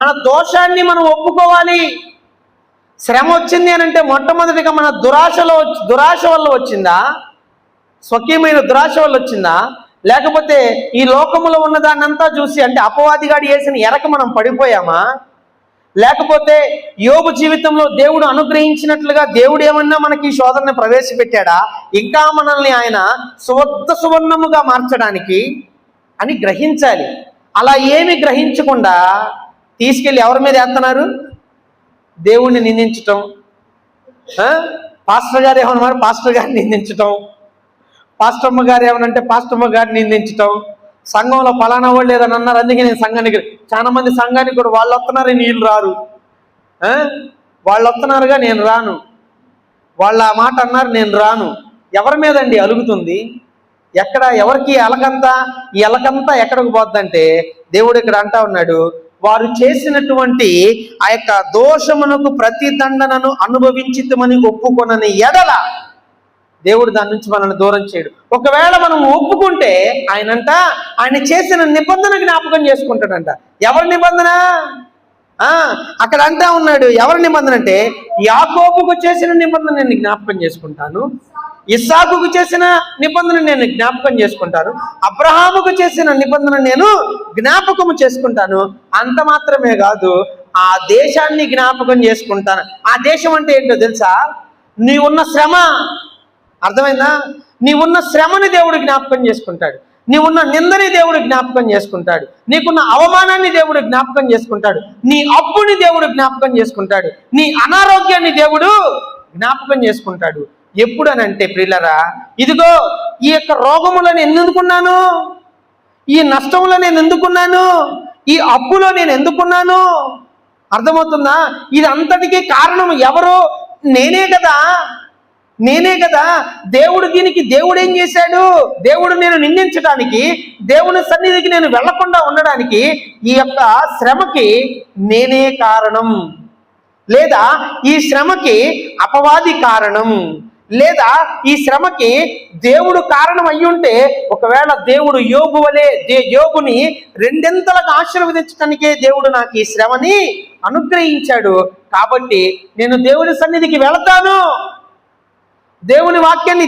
మన దోషాన్ని మనం ఒప్పుకోవాలి. శ్రమ వచ్చింది అని అంటే మొట్టమొదటిగా మన దురాశ వల్ల వచ్చిందా, స్వకీయమైన దురాశ వల్ల వచ్చిందా, లేకపోతే ఈ లోకములో ఉన్నదాన్నంతా చూసి అంటే అపవాదిగాడు వేసిన ఎరక మనం పడిపోయామా, లేకపోతే యోబు జీవితంలో దేవుడు అనుగ్రహించినట్లుగా దేవుడు ఏమన్నా మనకి ఈ శోధనని ప్రవేశపెట్టాడా, ఇంకా మనల్ని ఆయన సువర్ణముగా మార్చడానికి అని గ్రహించాలి. అలా ఏమి గ్రహించకుండా తీసుకెళ్ళి ఎవరి మీద వేస్తున్నారు? దేవుణ్ణి నిందించటం, పాస్టర్ గారు ఏమన్నారు పాస్టర్ గారిని నిందించటం, పాస్టమ్మ గారు ఏమనంటే పాస్టమ్మ గారిని నిందించటం, సంఘంలో ఫలానా వాళ్ళు లేదని అన్నారు అందుకే నేను సంఘానికి, చాలా మంది సంఘానికి కూడా వాళ్ళు వస్తున్నారు వీళ్ళు రారు, వాళ్ళు వస్తున్నారుగా నేను రాను, వాళ్ళ ఆ మాట అన్నారు నేను రాను. ఎవరి మీద అండి అలుగుతుంది? ఎక్కడ ఎవరికి అలకంతా? ఈ అలకంతా ఎక్కడికి పోద్దంటే దేవుడు ఇక్కడ అంటా ఉన్నాడు, వారు చేసినటువంటి ఆ యొక్క దోషమునకు ప్రతిదండనను అనుభవించితమని ఒప్పుకొనని ఎడల దేవుడు దాని నుంచి మనల్ని దూరం చేయడు. ఒకవేళ మనం ఒప్పుకుంటే ఆయన చేసిన నిబంధన జ్ఞాపకం చేసుకుంటాడంట. ఎవరి నిబంధన? అక్కడ అంటా ఉన్నాడు ఎవరి నిబంధన అంటే, యాకోబుకు చేసిన నిబంధన నేను జ్ఞాపకం చేసుకుంటాను, ఇస్సాకుకు చేసిన నిబంధన నేను జ్ఞాపకం చేసుకుంటాను, అబ్రహాముకు చేసిన నిబంధన నేను జ్ఞాపకము చేసుకుంటాను. అంత మాత్రమే కాదు, ఆ దేశాన్ని జ్ఞాపకం చేసుకుంటాను. ఆ దేశం అంటే ఏంటో తెలుసా? నీవున్న శ్రమ, అర్థమైందా? నీవున్న శ్రమని దేవుడు జ్ఞాపకం చేసుకుంటాడు, నీవున్న నిందని దేవుడు జ్ఞాపకం చేసుకుంటాడు, నీకున్న అవమానాన్ని దేవుడు జ్ఞాపకం చేసుకుంటాడు, నీ అప్పుని దేవుడు జ్ఞాపకం చేసుకుంటాడు, నీ అనారోగ్యాన్ని దేవుడు జ్ఞాపకం చేసుకుంటాడు. ఎప్పుడనంటే ప్రియులరా, ఇదిగో ఈ యొక్క రోగములో నేను ఎందుకున్నాను, ఈ నష్టంలో నేను ఎందుకున్నాను, ఈ అప్పులో నేను ఎందుకున్నాను, అర్థమవుతుందా? ఇది అంతటికీ కారణం ఎవరు? నేనే కదా. దేవుడు ఏం చేశాడు? దేవుడు నేను నిందించడానికి, దేవుని సన్నిధికి నేను వెళ్లకుండా ఉండడానికి ఈ యొక్క శ్రమకి నేనే కారణం, లేదా ఈ శ్రమకి అపవాది కారణం, లేదా ఈ శ్రమకి దేవుడు కారణం అయ్యుంటే, ఒకవేళ దేవుడు యోబుని రెండింతలకు ఆశీర్వదించడానికే దేవుడు నాకు ఈ శ్రమని అనుగ్రహించాడు. కాబట్టి నేను దేవుని సన్నిధికి వెళతాను, దేవుని వాక్యాన్ని